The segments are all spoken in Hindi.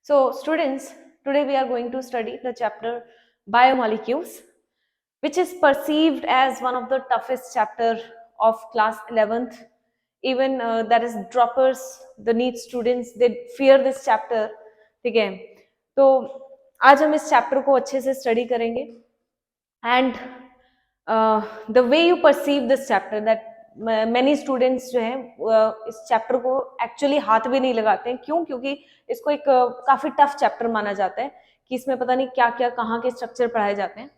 So students, today we are going to study the chapter biomolecules, which is perceived as one of the toughest chapter of class 11th. Even that is droppers, the NEET students, they fear this chapter. ठीक है, तो आज हम इस चैप्टर को अच्छे से स्टडी करेंगे and the way you perceive this chapter that many students जो हैं इस चैप्टर को एक्चुअली हाथ भी नहीं लगाते हैं. क्यों? क्योंकि इसको एक काफी टफ चैप्टर माना जाता है कि इसमें पता नहीं क्या क्या कहाँ के स्ट्रक्चर पढ़ाए जाते हैं.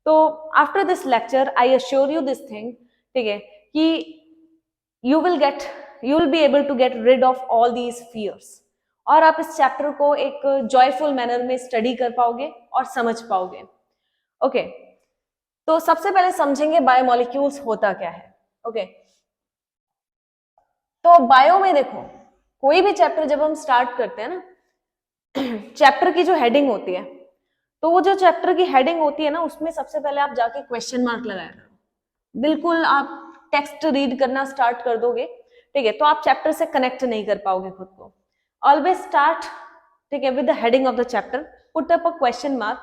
तो after this lecture I assure you this thing, ठीक है, कि you will be able to get rid of all these fears और आप इस चैप्टर को एक जॉयफुल मैनर में स्टडी कर पाओगे और समझ पाओगे. ओके, तो सबसे पहले समझेंगे बायोमोलिक्यूल्स होता क्या है. ओके, तो बायो में देखो, कोई भी चैप्टर जब हम स्टार्ट करते हैं ना, चैप्टर की जो हेडिंग होती है, तो वो जो चैप्टर की हेडिंग होती है ना, उसमें सबसे पहले आप जाके क्वेश्चन मार्क लगाया करो. बिल्कुल आप टेक्स्ट रीड करना स्टार्ट कर दोगे, ठीक है, तो आप चैप्टर से कनेक्ट नहीं कर पाओगे खुद को. ऑलवेज स्टार्ट, ठीक है, with the heading of the chapter, put up a question mark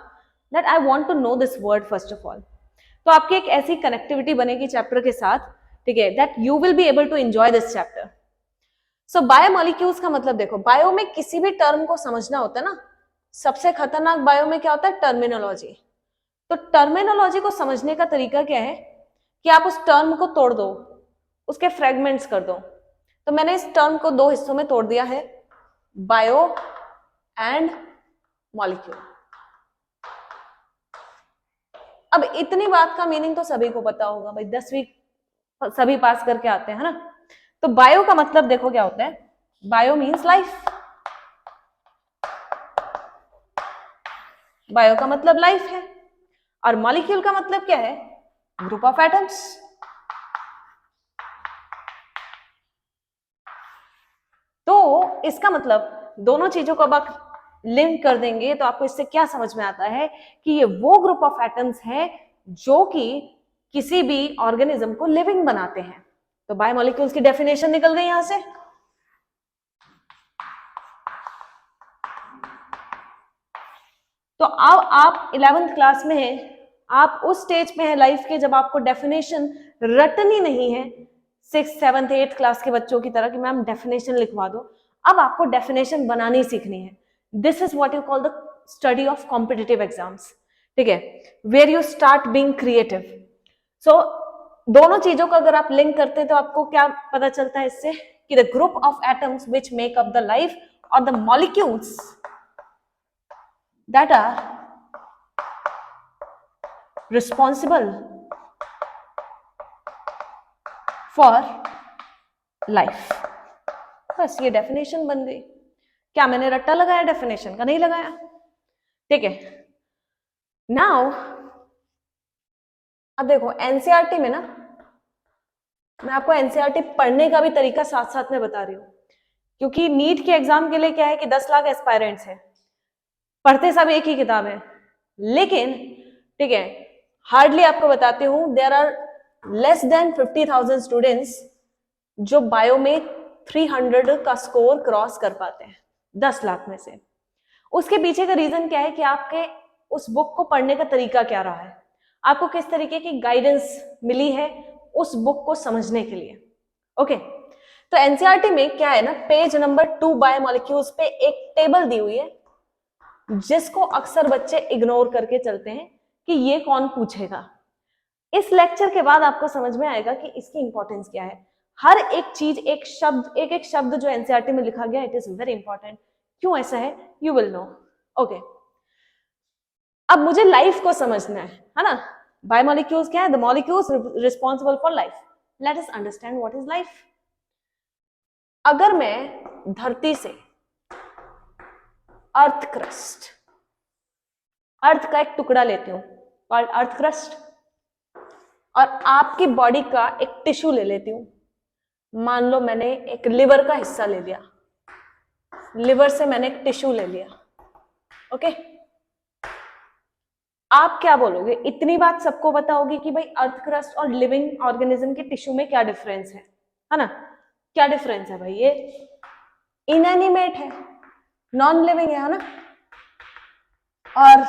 that I want to know this word first of all. तो आपकी एक ऐसी कनेक्टिविटी बनेगी चैप्टर के साथ, ठीक है, that you will be able to enjoy this chapter. So biomolecules का मतलब देखो, बायो में किसी भी टर्म को समझना होता है ना, सबसे खतरनाक बायो में क्या होता है? टर्मिनोलॉजी. तो टर्मिनोलॉजी को समझने का तरीका क्या है कि आप उस टर्म को तोड़ दो, उसके फ्रेगमेंट्स कर दो. तो मैंने इस टर्म को दो हिस्सों में तोड़ दिया है, बायो एंड मॉलिक्यूल. अब इतनी बात का मीनिंग तो सभी को पता होगा भाई, 10वीं सभी पास करके आते हैं ना. तो बायो का मतलब देखो क्या होता है, बायो मीन्स लाइफ. बायो का मतलब लाइफ है. और मॉलिक्यूल का मतलब क्या है? Group of atoms. तो इसका मतलब दोनों चीजों को अब आप लिंक कर देंगे तो आपको इससे क्या समझ में आता है कि ये वो ग्रुप ऑफ एटम्स है जो कि किसी भी ऑर्गेनिज्म को लिविंग बनाते हैं. तो बायोमोलिक्यूल्स की डेफिनेशन निकल गई यहां से. तो अब आप 11th क्लास में हैं, आप उस स्टेज पे हैं लाइफ के जब आपको डेफिनेशन रटनी नहीं है 6th 7th 8th क्लास के बच्चों की तरह कि मैम डेफिनेशन लिखवा दो. अब आपको डेफिनेशन बनानी सीखनी है. This is what you call the study of competitive exams, ठीक है, where you start being creative. So दोनों चीजों को अगर आप लिंक करते हैं तो आपको क्या पता चलता है इससे कि the group of atoms which make up the life और the molecules that are responsible for life. बस ये डेफिनेशन बन गई. क्या मैंने रट्टा लगाया डेफिनेशन का? नहीं लगाया, ठीक है. नाउ अब देखो एनसीईआरटी में ना, मैं आपको एनसीईआरटी पढ़ने का भी तरीका साथ साथ में बता रही हूँ, क्योंकि नीट के एग्जाम के लिए क्या है कि 10 लाख एस्पायरेंट्स हैं, पढ़ते सब एक ही किताब है, लेकिन ठीक है, हार्डली आपको बताती हूं there are less than 50,000 students जो बायो में 300 का स्कोर क्रॉस कर पाते हैं 10 लाख में से. उसके पीछे का रीजन क्या है कि आपके उस बुक को पढ़ने का तरीका क्या रहा है, आपको किस तरीके की गाइडेंस मिली है उस बुक को समझने के लिए. ओके, तो एनसीईआरटी में क्या है ना, पेज नंबर 2 बायोमोलिक्यूल्स पे एक टेबल दी हुई है जिसको अक्सर बच्चे इग्नोर करके चलते हैं कि ये कौन पूछेगा. इस लेक्चर के बाद आपको समझ में आएगा कि इसकी इंपॉर्टेंस क्या है. हर एक चीज, एक शब्द जो एनसीईआरटी में लिखा गया, इट इज वेरी इंपॉर्टेंट. क्यों ऐसा है? You will know. ओके, अब मुझे लाइफ को समझना है ना. बायोमोलिक्यूल्स क्या है? The molecules responsible for life. Let us understand what is life. अगर मैं धरती से अर्थ क्रस्ट, अर्थ का एक टुकड़ा लेती हूं और अर्थ क्रस्ट, और आपकी बॉडी का एक टिश्यू ले लेती हूं. मान लो मैंने एक लिवर का हिस्सा ले लिया, लिवर से मैंने एक टिश्यू ले लिया. ओके, आप क्या बोलोगे? इतनी बात सबको पता होगी कि भाई अर्थ क्रस्ट और लिविंग ऑर्गेनिज्म के टिश्यू में क्या डिफरेंस है ना. क्या डिफरेंस है भाई? ये इनएनिमेट है, नॉन लिविंग है ना, और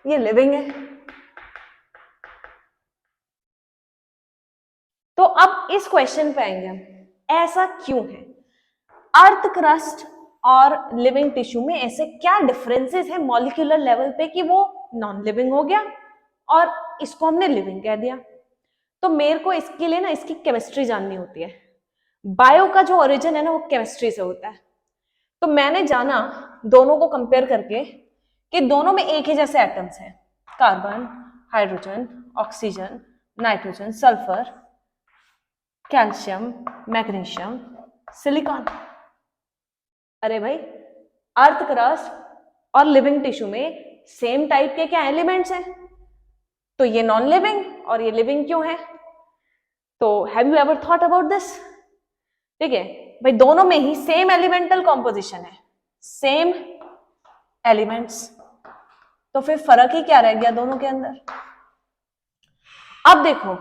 ये लिविंग है। तो अब इस क्वेश्चन पे आएंगे हम, ऐसा क्यों है? अर्थ क्रस्ट और लिविंग टिश्यू में ऐसे क्या डिफरेंसेस है मॉलिक्यूलर लेवल पे कि वो नॉन लिविंग हो गया और इसको हमने लिविंग कह दिया? तो मेरे को इसके लिए ना इसकी केमिस्ट्री जाननी होती है। बायो का जो ओरिजिन है ना वो केमिस्ट्री से होता है। तो मैंने जाना दोनों को कंपेयर करके कि दोनों में एक ही जैसे एटम्स हैं, carbon, hydrogen, oxygen, nitrogen, sulphur, calcium, magnesium, silicon. अरे भाई, अर्थ क्रस्ट और लिविंग टिश्यू में सेम टाइप के क्या एलिमेंट्स हैं, तो ये नॉन लिविंग और ये लिविंग क्यों है? तो have you ever thought about this? ठीक है भाई, दोनों में ही सेम एलिमेंटल कॉम्पोजिशन है, सेम एलिमेंट्स, तो फिर फर्क ही क्या रह गया दोनों के अंदर? अब देखो,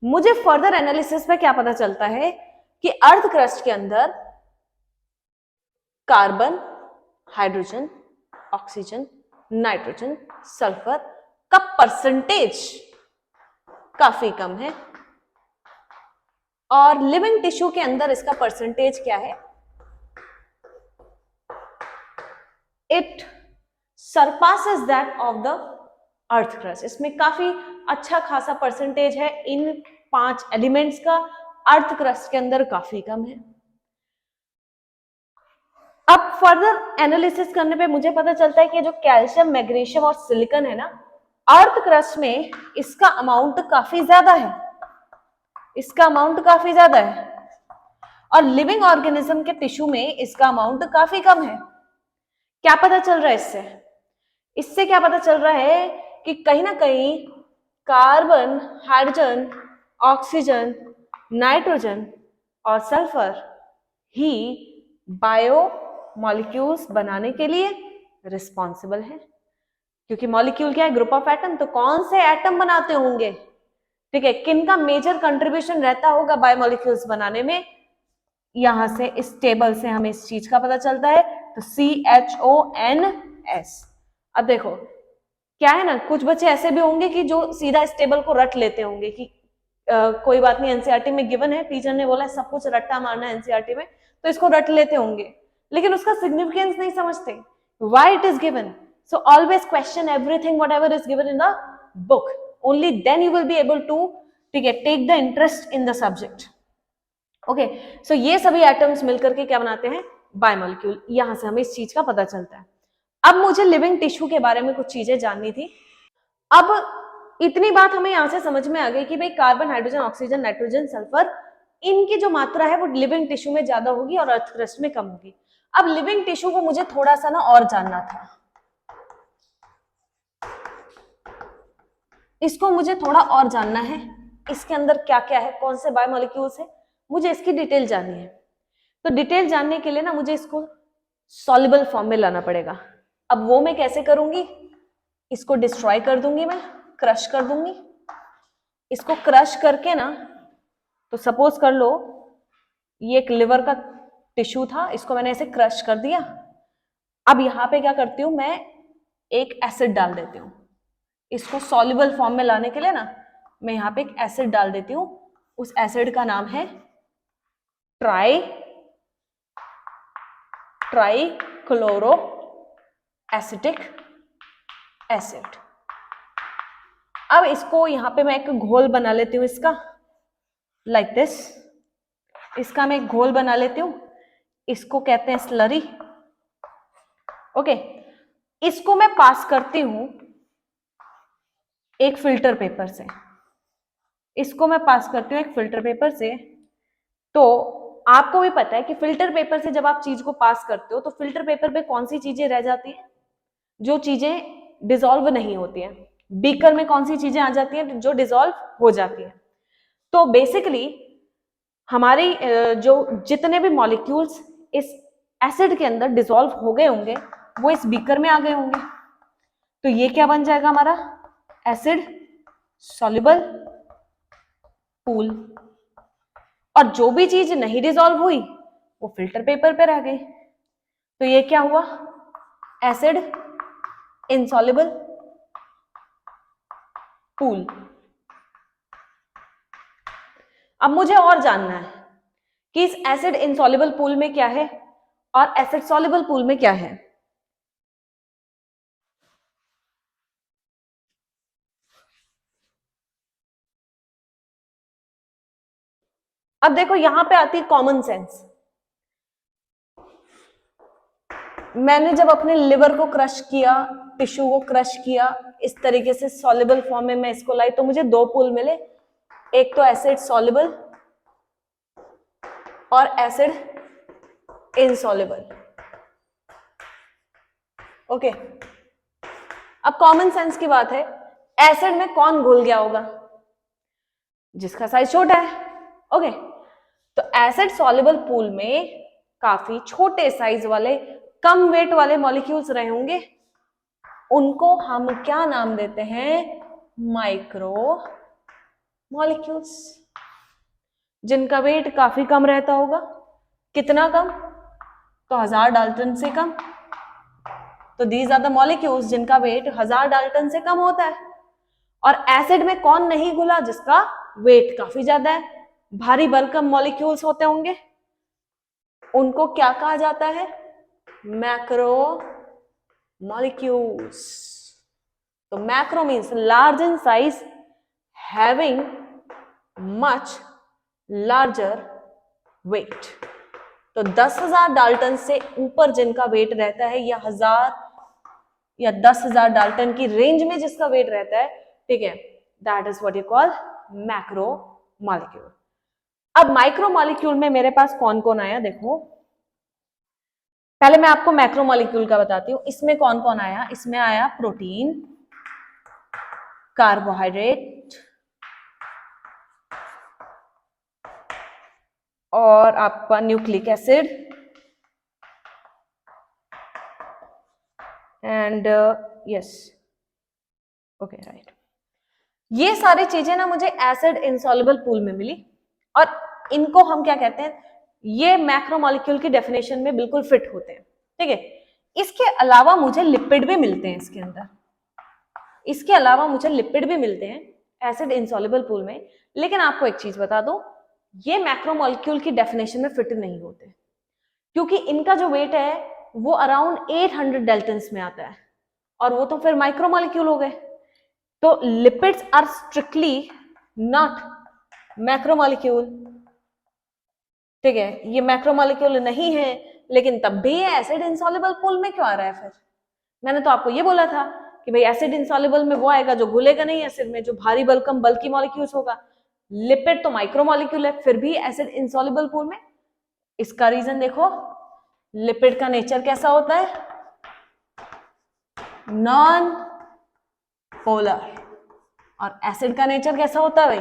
मुझे फर्दर एनालिसिस में क्या पता चलता है कि अर्थ क्रस्ट के अंदर carbon, hydrogen, oxygen, nitrogen, sulphur का परसेंटेज काफी कम है, और लिविंग टिश्यू के अंदर इसका परसेंटेज क्या है? It surpasses that of the earth crust. इसमें काफी अच्छा खासा परसेंटेज है इन 5 एलिमेंट्स का, अर्थ क्रस्ट के अंदर काफी कम है। अब फर्दर एनालिसिस करने पे मुझे पता चलता है कि जो कैल्शियम, मैग्नीशियम और सिलिकॉन है ना, अर्थ क्रस्ट में इसका अमाउंट काफी ज्यादा है, इसका अमाउंट काफी ज्यादा है, और लिविंग ऑर्गेनिज्म के टिश्यू में इसका अमाउंट काफी कम है। क्या पता चल रहा है इससे? इससे क्या पता चल रहा है कि कहीं ना कहीं कार्बन, हाइड्रोजन, ऑक्सीजन, नाइट्रोजन और सल्फर ही बायो मॉलिक्यूल्स बनाने के लिए रिस्पॉन्सिबल है। क्योंकि मॉलिक्यूल क्या है? Group of atom. तो कौन से एटम बनाते होंगे, ठीक है, किनका मेजर कंट्रीब्यूशन रहता होगा बायोमॉलिक्यूल्स बनाने में? यहां से इस टेबल से हमें इस चीज का पता चलता है, तो CHONS। अब देखो क्या है ना, कुछ बच्चे ऐसे भी होंगे कि जो सीधा इस टेबल को रट लेते होंगे कि कोई बात नहीं, एनसीईआरटी में गिवन है, टीचर ने बोला है सब कुछ रट्टा मारना है एनसीईआरटी में, तो इसको रट लेते होंगे, लेकिन उसका सिग्निफिकेंस नहीं समझते, why it is given. So always question everything whatever is given in the book, only then you will be able to, ठीक है, take the interest in the subject. Okay, so ये सभी एटम्स मिलकर के क्या बनाते हैं? बायोमॉलिक्यूल। यहां से हमें इस चीज का पता चलता है। अब मुझे लिविंग टिश्यू के बारे में कुछ चीजें जाननी थी। अब इतनी बात हमें यहां से समझ में आ गई कि भाई carbon, hydrogen, oxygen, nitrogen, sulphur, इनकी जो मात्रा है वो लिविंग टिश्यू में ज्यादा होगी और अर्थ क्रस्ट में कम होगी। अब लिविंग टिश्यू को मुझे थोड़ा सा ना और जानना था, इसको मुझे थोड़ा और जानना है, इसके अंदर क्या क्या है, कौन से बायोमॉलिक्यूल्स है, मुझे इसकी डिटेल जाननी है। तो डिटेल जानने के लिए ना मुझे इसको सॉल्युबल फॉर्म में लाना पड़ेगा। अब वो मैं कैसे करूंगी? इसको डिस्ट्रॉय कर दूंगी, मैं क्रश कर दूंगी। इसको क्रश करके ना, तो सपोज कर लो ये एक लिवर का टिश्यू था, इसको मैंने ऐसे क्रश कर दिया। अब यहां पे क्या करती हूं मैं, एक एसिड डाल देती हूँ। इसको सॉल्युबल फॉर्म में लाने के लिए ना मैं यहाँ पे एक एसिड डाल देती हूँ। उस एसिड का नाम है ट्राइक्लोरो एसिटिक एसिड। अब इसको यहाँ पे मैं एक घोल बना लेती हूँ इसका, लाइक दिस। इसका मैं एक घोल बना लेती हूँ, इसको कहते हैं स्लरी। ओके, इसको मैं पास करती हूँ एक फिल्टर पेपर से, इसको मैं पास करती हूँ एक फिल्टर पेपर से। तो आपको भी पता है कि फिल्टर पेपर से जब आप चीज को पास करते हो तो फिल्टर पेपर पे कौन सी चीजें रह जाती हैं? जो चीजें डिसॉल्व नहीं होती हैं। बीकर में कौन सी चीजें आ जाती हैं? जो डिसॉल्व हो जाती हैं। तो बेसिकली हमारी जो जितने भी मॉलिक्यूल्स इस एसिड के अंदर डिसॉल्व हो गए होंगे वो इस बीकर में आ गए होंगे। तो ये क्या बन जाएगा हमारा? Acid soluble pool. और जो भी चीज नहीं डिसॉल्व हुई वो फिल्टर पेपर पे रह गई। तो ये क्या हुआ, एसिड इनसॉल्युबल पूल। अब मुझे और जानना है कि इस एसिड इनसॉल्युबल पूल में क्या है और एसिड सॉल्युबल पूल में क्या है। अब देखो यहां पे आती है कॉमन सेंस। मैंने जब अपने लिवर को क्रश किया, टिश्यू को क्रश किया, इस तरीके से सॉल्युबल फॉर्म में मैं इसको लाई, तो मुझे दो पूल मिले, एक तो एसिड सॉल्युबल और एसिड इनसॉल्युबल। ओके, अब कॉमन सेंस की बात है, एसिड में कौन घुल गया होगा, जिसका साइज छोटा है। ओके, तो एसिड सॉल्युबल पूल में काफी छोटे साइज वाले, कम वेट वाले मॉलिक्यूल्स रहे होंगे, उनको हम क्या नाम देते हैं, माइक्रो मॉलिक्यूल्स, जिनका वेट काफी कम रहता होगा। कितना कम, तो 1000 डाल्टन से कम। तो दीज आर द मॉलिक्यूल्स जिनका वेट 1000 डाल्टन से कम होता है। और एसिड में कौन नहीं घुला, जिसका वेट काफी ज्यादा है, भारी बल्कम मॉलिक्यूल्स होते होंगे, उनको क्या कहा जाता है, मैक्रो मॉलिक्यूल्स। तो macro means large in size, having much larger weight. तो 10,000 डाल्टन से ऊपर जिनका वेट रहता है, या 1000 या 10,000 डाल्टन की रेंज में जिसका वेट रहता है, ठीक है, that is what you call macro molecule. अब माइक्रो मॉलिक्यूल में मेरे पास कौन कौन आया, देखो पहले मैं आपको मैक्रो मॉलिक्यूल का बताती हूं। इसमें कौन कौन आया, इसमें आया प्रोटीन, कार्बोहाइड्रेट और आपका nucleic acid and yes, okay right. ये सारी चीजें ना मुझे एसिड इनसॉल्युबल पूल में मिली, और इनको हम क्या कहते हैं, ये मैक्रोमोलिक्यूल की डेफिनेशन में बिल्कुल फिट होते हैं, ठीक है। इसके अलावा मुझे लिपिड भी मिलते हैं इसके अंदर, इसके अलावा मुझे लिपिड भी मिलते हैं एसिड इनसॉल्युबल पूल में। लेकिन आपको एक चीज बता दूं, ये मैक्रोमोलिक्यूल की डेफिनेशन में फिट नहीं होते, क्योंकि इनका जो वेट है वो अराउंड 800 डेल्टन्स में आता है, और वो तो फिर माइक्रोमोलिक्यूल हो गए। तो lipids are strictly not macromolecule, ठीक है, ये मैक्रोमोलिक्यूल नहीं है, लेकिन तब भी ये एसिड इनसॉल्युबल पूल में क्यों आ रहा है फिर। मैंने तो आपको ये बोला था कि भाई एसिड इनसॉल्युबल में वो आएगा जो घुलेगा नहीं एसिड में, जो भारी बल्कम बल्की मॉलिक्यूल्स होगा। लिपिड तो माइक्रोमोलिक्यूल है, फिर भी एसिड इनसॉल्युबल पूल में। इसका रीजन देखो, लिपिड का नेचर कैसा होता है, नॉन पोलर, और एसिड का नेचर कैसा होता है भाई,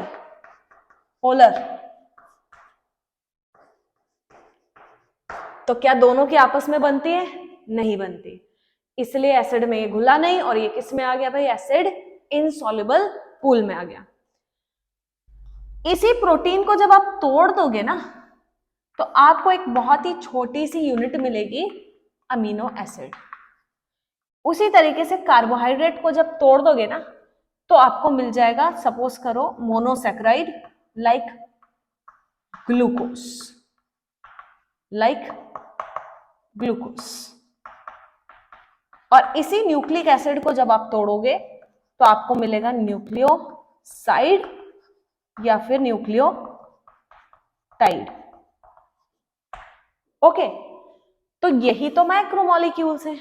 पोलर। तो क्या दोनों की आपस में बनती है, नहीं बनती, इसलिए एसिड में ये घुला नहीं, और ये किस में आ गया भाई, एसिड इनसॉल्युबल पूल में आ गया। इसी प्रोटीन को जब आप तोड़ दोगे ना, तो आपको एक बहुत ही छोटी सी यूनिट मिलेगी, अमीनो एसिड। उसी तरीके से कार्बोहाइड्रेट को जब तोड़ दोगे ना, तो आपको मिल जाएगा, सपोज करो, monosaccharide like glucose, like glucose. और इसी न्यूक्लिक एसिड को जब आप तोड़ोगे तो आपको मिलेगा न्यूक्लियोसाइड या फिर न्यूक्लियोटाइड। ओके, तो यही तो मैक्रोमोलिक्यूल्स हैं।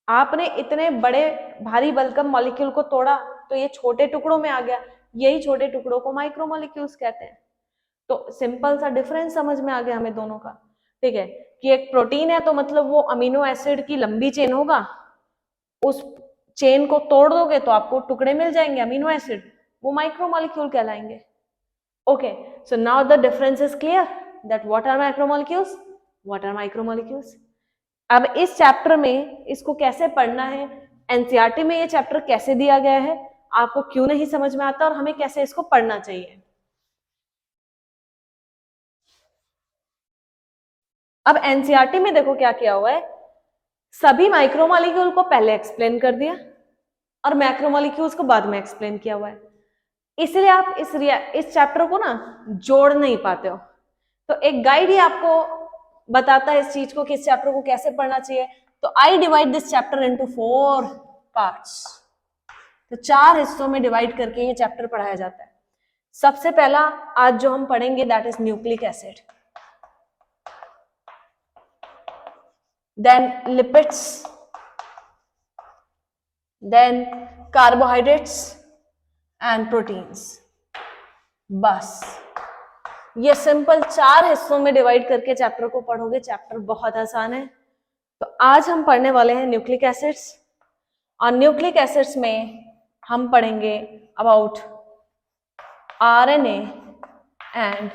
आपने इतने बड़े भारी बल्कम मॉलिक्यूल को तोड़ा तो ये छोटे टुकड़ों में आ गया, यही छोटे टुकड़ों को माइक्रोमोलिक्यूल्स कहते हैं। तो सिंपल सा डिफरेंस समझ में आ गया हमें दोनों का, ठीक है, कि एक प्रोटीन है तो मतलब वो अमीनो एसिड की लंबी चेन होगा, उस चेन को तोड़ दोगे तो आपको टुकड़े मिल जाएंगे अमीनो एसिड, वो माइक्रोमोलिक्यूल कहलाएंगे। Okay, so now the difference is clear that what are macromolecules, what are micromolecules. अब इस चैप्टर में इसको कैसे पढ़ना है, एनसीईआरटी में ये चैप्टर कैसे दिया गया है, आपको क्यों नहीं समझ में आता, और हमें कैसे इसको पढ़ना चाहिए। अब एनसीईआरटी में देखो क्या किया हुआ है, सभी माइक्रोमॉलिक्यूल को पहले एक्सप्लेन कर दिया और मैक्रोमॉलिक्यूल्स को बाद में एक्सप्लेन किया हुआ है, इसलिए आप इस चैप्टर को ना जोड़ नहीं पाते हो। तो एक गाइड ही आपको बताता है इस चीज को कि इस चैप्टर को कैसे पढ़ना चाहिए। तो I divide this chapter into 4 parts. तो 4 हिस्सों में डिवाइड करके ये चैप्टर पढ़ाया जाता है। सबसे पहला आज जो हम पढ़ेंगे that is nucleic acid, then lipids, then carbohydrates and proteins. बस ये सिंपल 4 हिस्सों में डिवाइड करके चैप्टर को पढ़ोगे। चैप्टर बहुत आसान है। तो आज हम पढ़ने वाले हैं न्यूक्लिक एसिड्स, और न्यूक्लिक एसिड्स में हम पढ़ेंगे अबाउट आरएनए एंड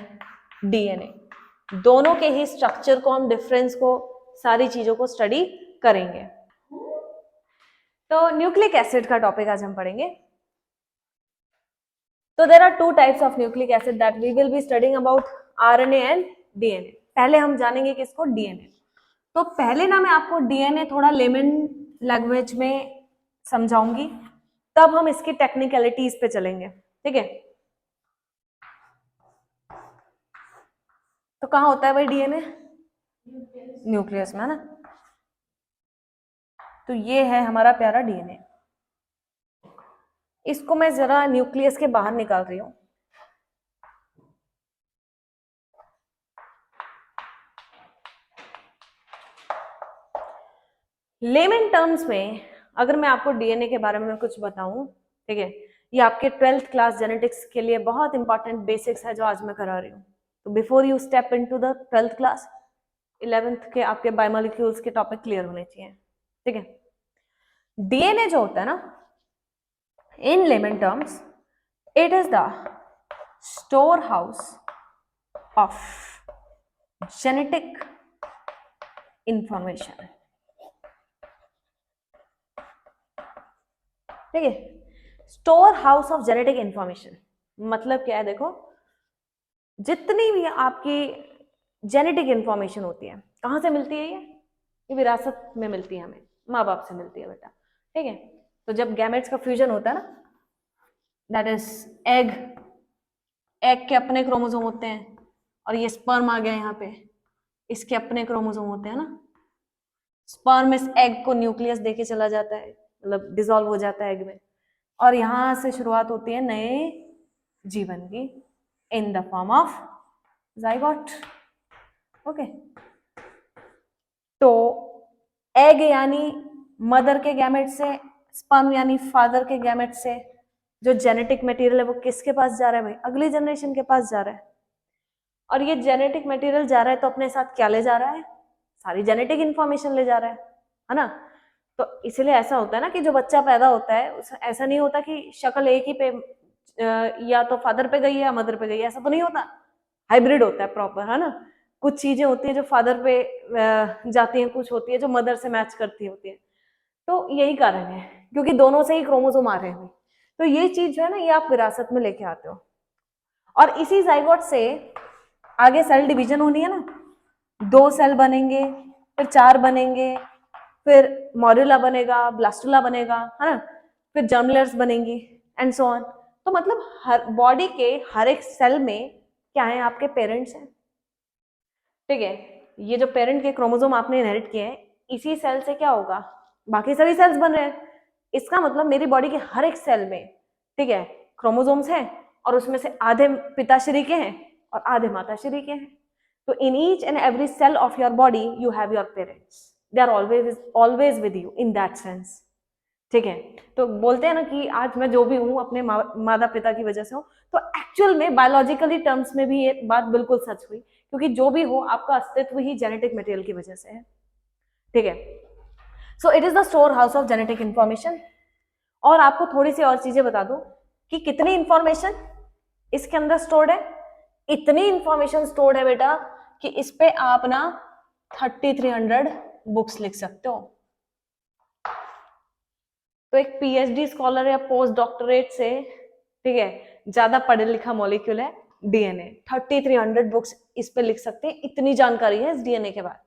डीएनए। दोनों के ही स्ट्रक्चर को, हम डिफरेंस को, सारी चीजों को स्टडी करेंगे। तो न्यूक्लिक एसिड का टॉपिक आज हम पढ़ेंगे। तो there are 2 types of nucleic acid that we will be studying about RNA and DNA. पहले हम जानेंगे किसको, डीएनए। तो पहले ना मैं आपको डीएनए थोड़ा लेमन लैंग्वेज में समझाऊंगी, तब हम इसकी टेक्निकलिटीज पे चलेंगे, ठीक है। तो कहाँ होता है भाई डीएनए? न्यूक्लियस में, है ना। तो ये है हमारा प्यारा डीएनए। इसको मैं जरा न्यूक्लियस के बाहर निकाल रही हूं। लेमन टर्म्स में अगर मैं आपको डीएनए के बारे में कुछ बताऊं, ठीक है, ये आपके 12th क्लास जेनेटिक्स के लिए बहुत इंपॉर्टेंट बेसिक्स है जो आज मैं करा रही हूँ। तो before you step into the 12th class, 11th के आपके बायोमोलिक्यूल्स के टॉपिक क्लियर होने चाहिए, ठीक है। डीएनए जो होता है ना, in layman terms it is the store house of genetic information, ठीक है। Store house of genetic information मतलब क्या है? देखो, जितनी भी आपकी जेनेटिक इंफॉर्मेशन होती है, कहाँ से मिलती है? ये विरासत में मिलती है, हमें माँ बाप से मिलती है बेटा, ठीक है। तो जब गैमेट्स का फ्यूजन होता है ना, दैट इज एग के अपने क्रोमोसोम होते हैं, और ये स्पर्म आ गया यहाँ पे, इसके अपने क्रोमोसोम होते हैं ना। स्पर्म इस एग को न्यूक्लियस देके चला जाता है, मतलब डिसॉल्व हो जाता है एग में, और यहां से शुरुआत होती है नए जीवन की in the form of zygote, okay. तो एग यानी मदर के गैमेट से, स्पर्म यानी फादर के गैमेट से जो जेनेटिक मटेरियल है वो किसके पास जा रहा है भाई? अगली जनरेशन के पास जा रहा है। और ये जेनेटिक मटेरियल जा रहा है तो अपने साथ क्या ले जा रहा है? सारी जेनेटिक इंफॉर्मेशन ले जा रहा है ना। तो इसलिए ऐसा होता है ना कि जो बच्चा पैदा होता है, ऐसा नहीं होता कि शक्ल एक ही पे या तो फादर पे गई है या मदर पे गई है, ऐसा तो नहीं होता। हाइब्रिड होता है प्रॉपर, है ना। कुछ चीजें होती है जो फादर पे जाती हैं, कुछ होती है जो मदर से मैच करती होती है। तो यही कारण है, क्योंकि दोनों से ही क्रोमोसोम आ रहे हैं। तो ये चीज जो है ना, ये आप विरासत में लेके आते हो, और इसी जाइगोट से आगे सेल डिवीजन होनी है ना, 2 सेल बनेंगे, फिर 4 बनेंगे, फिर मॉड्यूला बनेगा, ब्लास्टुला बनेगा, है ना, फिर जर्म लेयर्स बनेंगी एंड सो ऑन। तो मतलब हर बॉडी के हर एक सेल में क्या है? आपके पेरेंट्स हैं, ठीक है। ये जो पेरेंट के क्रोमोसोम आपने इनहेरिट किए हैं, इसी सेल से क्या होगा? बाकी सभी सेल्स बन रहे हैं। इसका मतलब मेरी बॉडी के हर एक सेल में, ठीक है, क्रोमोसोम्स हैं, और उसमें से आधे पिताश्री के हैं और आधे माताश्री के हैं। तो in each and every cell of your body you have your parents, they are always with you in that sense, ठीक है। तो बोलते हैं ना कि आज मैं जो भी हूँ अपने माता पिता की वजह से हूँ, तो एक्चुअल में बायोलॉजिकली टर्म्स में भी ये बात बिल्कुल सच हुई, क्योंकि जो भी हो आपका अस्तित्व ही जेनेटिक मटेरियल की वजह से है, ठीक है। So it is the store house of genetic information. और आपको थोड़ी सी और चीजें बता दूं कि कितनी इंफॉर्मेशन इसके अंदर स्टोर्ड है। इतनी इंफॉर्मेशन स्टोर्ड है बेटा कि इस पे आप ना 3300 बुक्स लिख सकते हो। तो एक पीएचडी स्कॉलर या पोस्ट डॉक्टरेट से, ठीक है, ज्यादा पढ़ा लिखा मॉलिक्यूल है डीएनए। 3300 बुक्स इस पे लिख सकते हैं, इतनी जानकारी है इस डीएनए के बारे में,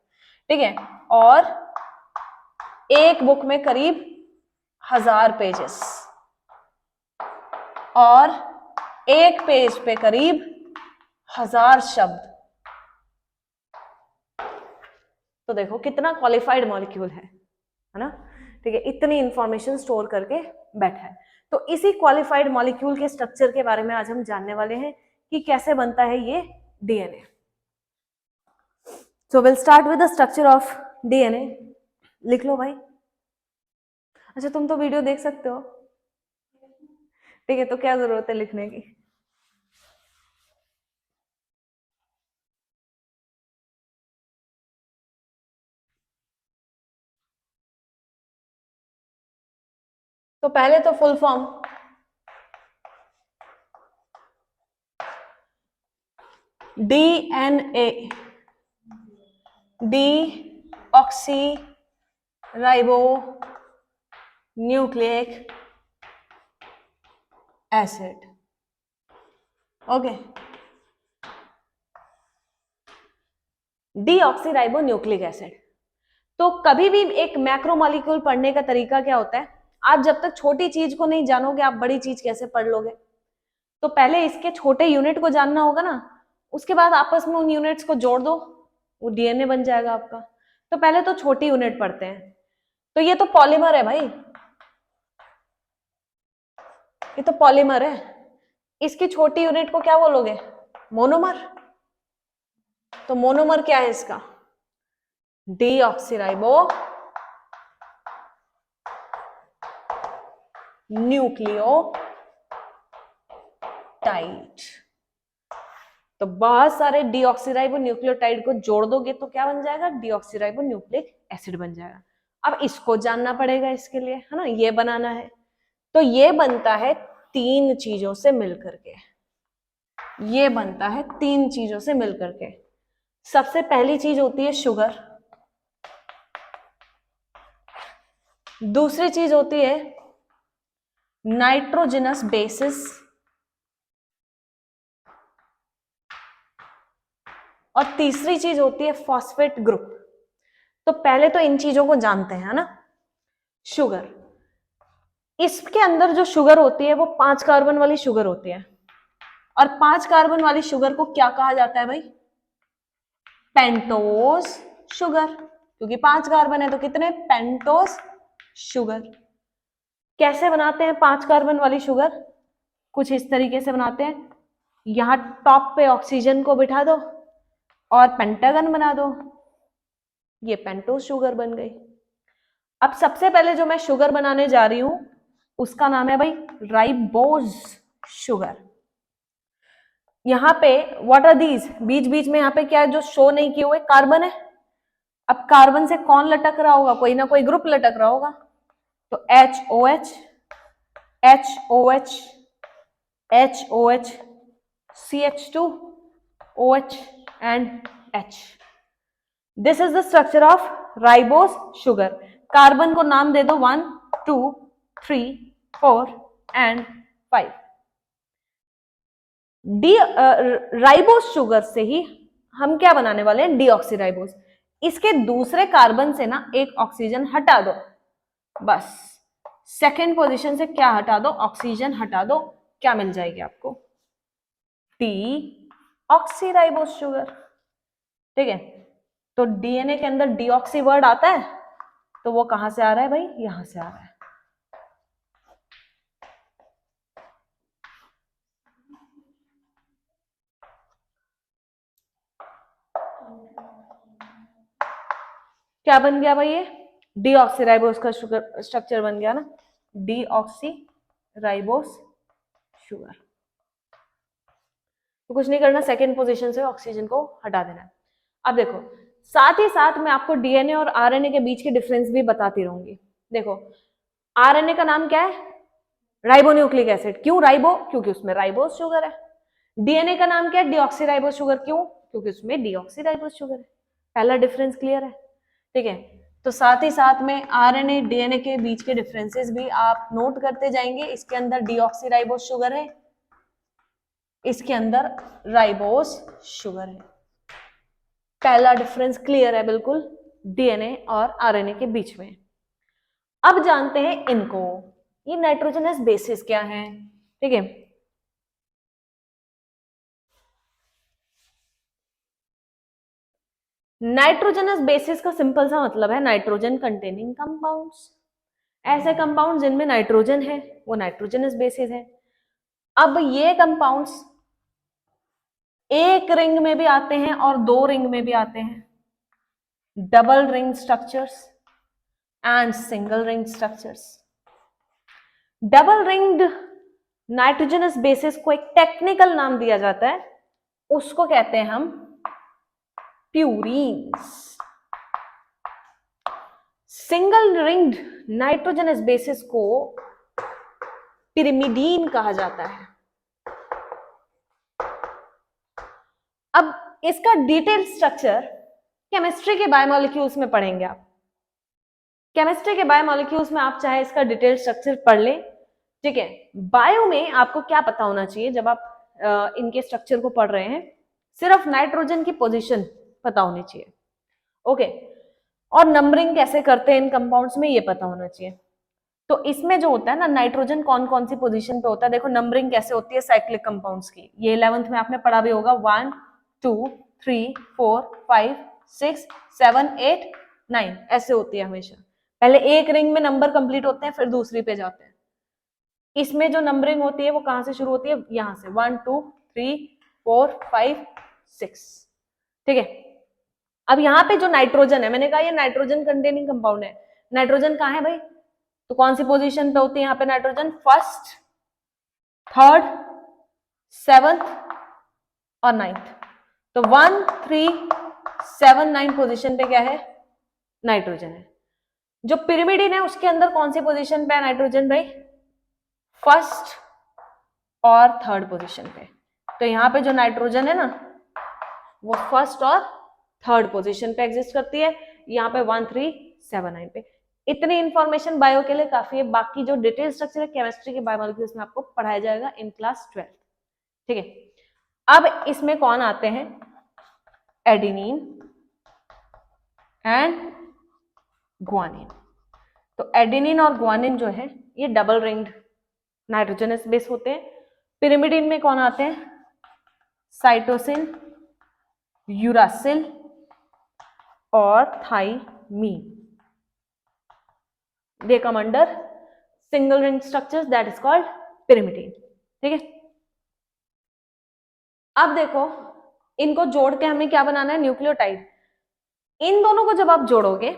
ठीक है। और एक बुक में करीब 1000 पेजेस और एक पेज पे करीब 1000 शब्द। तो देखो कितना क्वालिफाइड मॉलिक्यूल है ना। ठीक है, इतनी इंफॉर्मेशन स्टोर करके बैठा है। तो इसी क्वालिफाइड मॉलिक्यूल के स्ट्रक्चर के बारे में आज हम जानने वाले हैं कि कैसे बनता है ये DNA. So will start with the structure of DNA. लिख लो भाई। अच्छा, तुम तो वीडियो देख सकते हो, ठीक है, तो क्या जरूरत है लिखने की। तो पहले तो full form, DNA, D oxy ribo nucleic acid. Okay, deoxyribo nucleic acid. तो कभी भी एक मैक्रोमोलिक्यूल पढ़ने का तरीका क्या होता है, आप जब तक छोटी चीज को नहीं जानोगे आप बड़ी चीज कैसे पढ़ लोगे। तो पहले इसके छोटे यूनिट को जानना होगा ना, उसके बाद आपस में उन यूनिट्स को जोड़ दो, वो डीएनए बन जाएगा आपका। तो पहले तो छोटी यूनिट पढ़ते हैं। तो ये तो पॉलीमर है भाई, ये तो पॉलीमर है। इसकी छोटी यूनिट को क्या बोलोगे, मोनोमर। तो मोनोमर क्या है इसका, डीऑक्सीराइबो न्यूक्लियोटाइड। तो बहुत सारे डीऑक्सीराइबो न्यूक्लियोटाइड को जोड़ दोगे तो क्या बन जाएगा, डीऑक्सीराइबो न्यूक्लिक एसिड बन जाएगा। अब इसको जानना पड़ेगा इसके लिए, है ना, ये बनाना है। तो ये बनता है 3 चीजों से मिलकर के, ये बनता है 3 चीजों से मिलकर के। सबसे पहली चीज होती है शुगर, दूसरी चीज होती है नाइट्रोजनस बेसिस, और तीसरी चीज होती है फॉस्फेट ग्रुप। तो पहले तो इन चीजों को जानते हैं, है ना। शुगर, इसके अंदर जो शुगर होती है वो 5 कार्बन वाली शुगर होती है, और 5 कार्बन वाली शुगर को क्या कहा जाता है भाई, पेंटोज शुगर, क्योंकि 5 कार्बन है तो कितने, पेंटोज शुगर। कैसे बनाते हैं 5 कार्बन वाली शुगर, कुछ इस तरीके से बनाते हैं। यहां टॉप पे ऑक्सीजन को बिठा दो और पेंटागन बना दो, ये पेंटोज शुगर बन गई। अब सबसे पहले जो मैं शुगर बनाने जा रही हूं उसका नाम है भाई राइबोज शुगर। यहां पे व्हाट आर दीज, बीच बीच में यहां पे क्या है जो शो नहीं किए हुए, कार्बन है। अब कार्बन से कौन लटक रहा होगा, कोई ना कोई ग्रुप लटक रहा होगा। तो HOH, HOH, HOH, CH2, OH and H। This is the structure of ribose sugar. Carbon को नाम दे दो 1, 2, 3, 4 and 5। राइबोज शुगर से ही हम क्या बनाने वाले हैं, डीऑक्सीराइबोज। इसके दूसरे कार्बन से ना एक ऑक्सीजन हटा दो, बस सेकेंड पोजीशन से क्या हटा दो, ऑक्सीजन हटा दो, क्या मिल जाएगी आपको, डीऑक्सीराइबोज शुगर। ठीक है, तो डीएनए के अंदर डीऑक्सी वर्ड आता है, तो वो कहां से आ रहा है भाई, यहां से आ रहा है। क्या बन गया भाई, ये डीऑक्सीराइबोज का शुगर स्ट्रक्चर बन गया ना, डीऑक्सीराइबोज शुगर। तो कुछ नहीं करना, सेकेंड पोजीशन से ऑक्सीजन को हटा देना है। अब देखो, साथ ही साथ मैं आपको डीएनए और आरएनए के बीच के डिफरेंस भी बताती रहूंगी। देखो, आरएनए का नाम क्या है, राइबोन्यूक्लिक एसिड। क्यों राइबो, क्योंकि उसमें राइबोज शुगर है। डीएनए का नाम क्या है, डीऑक्सीराइबोज शुगर। क्यों, क्योंकि उसमें डीऑक्सीराइबोज शुगर है। पहला डिफरेंस क्लियर है। ठीक है, तो साथ ही साथ में आरएनए डीएनए के बीच के डिफरेंसेस भी आप नोट करते जाएंगे। इसके अंदर डीऑक्सीराइबोज शुगर है, इसके अंदर राइबोज शुगर है। पहला डिफरेंस क्लियर है बिल्कुल, डीएनए और आरएनए के बीच में। अब जानते हैं इनको, ये नाइट्रोजनस बेसिस क्या है, ठीक है। नाइट्रोजनस बेसिस का सिंपल सा मतलब है नाइट्रोजन कंटेनिंग कंपाउंड्स। ऐसे कंपाउंड जिनमें नाइट्रोजन है वो नाइट्रोजनस बेसिस है। अब ये कंपाउंड्स एक रिंग में भी आते हैं और दो रिंग में भी आते हैं, double ring structures and single ring structures. Double ringed nitrogenous bases को एक टेक्निकल नाम दिया जाता है, उसको कहते हैं हम प्यूरीन्स। सिंगल रिंग्ड नाइट्रोजनस बेसिस को पिरिमिडीन कहा जाता है। अब इसका डिटेल स्ट्रक्चर केमिस्ट्री के बायोमोलिक्यूल्स में पढ़ेंगे आप। केमिस्ट्री के बायोमोलिक्यूल्स में आप चाहे इसका डिटेल स्ट्रक्चर पढ़ लें, ठीक है। बायो में आपको क्या पता होना चाहिए जब आप इनके स्ट्रक्चर को पढ़ रहे हैं, सिर्फ नाइट्रोजन की पोजीशन पता होनी चाहिए, ओके। और नंबरिंग कैसे करते हैं इन कंपाउंड्स में ये पता होना चाहिए। तो इसमें जो होता है ना, नाइट्रोजन कौन कौन सी पोजीशन पे होता है, देखो नंबरिंग कैसे होती है साइक्लिक कंपाउंड्स की, ये 11th में आपने पढ़ा भी होगा, 1 2 3 4 5 6 7 8 9 ऐसे होती है हमेशा। पहले एक रिंग में नंबर कंप्लीट होते हैं फिर दूसरी पे जाते हैं। इसमें जो नंबरिंग होती है वो कहां से शुरू होती है, यहां से 1 2 3 4 5 6, ठीक है। अब यहाँ पे जो नाइट्रोजन है, मैंने कहा ये नाइट्रोजन कंटेनिंग कंपाउंड है। नाइट्रोजन कहाँ है भाई, तो कौन सी पोजीशन पे होती है यहाँ पे नाइट्रोजन, फर्स्ट, थर्ड, सेवंथ और नाइन्थ। तो 1 3 7 9 पोजीशन पे क्या है, नाइट्रोजन है। जो पिरिमिडिन है उसके अंदर कौन सी पोजीशन पे है नाइट्रोजन भाई, फर्स्ट और थर्ड पोजीशन पे। तो यहाँ पे जो नाइट्रोजन है ना वो फर्स्ट और थर्ड पोजीशन पे एग्जिस्ट करती है, यहाँ पे 1 3 7 9 पे। इतनी इंफॉर्मेशन बायो के लिए काफी है, बाकी जो डिटेल स्ट्रक्चर है केमिस्ट्री के बायोमोलिक्यूल्स में आपको पढ़ाया जाएगा इन क्लास 12, ठीक है। अब इसमें कौन आते हैं, एडेनिन एंड ग्वानिन। तो एडेनिन और ग्वानिन जो है ये डबल रिंग्ड नाइट्रोजनस बेस होते हैं। पिरिमिडिन में कौन आते हैं, साइटोसिन, यूरासिल और thymine. They come under single ring structures that is called pyrimidine, ठीक है। अब देखो इनको जोड़ के हमें क्या बनाना है, न्यूक्लियोटाइड। इन दोनों को जब आप जोड़ोगे,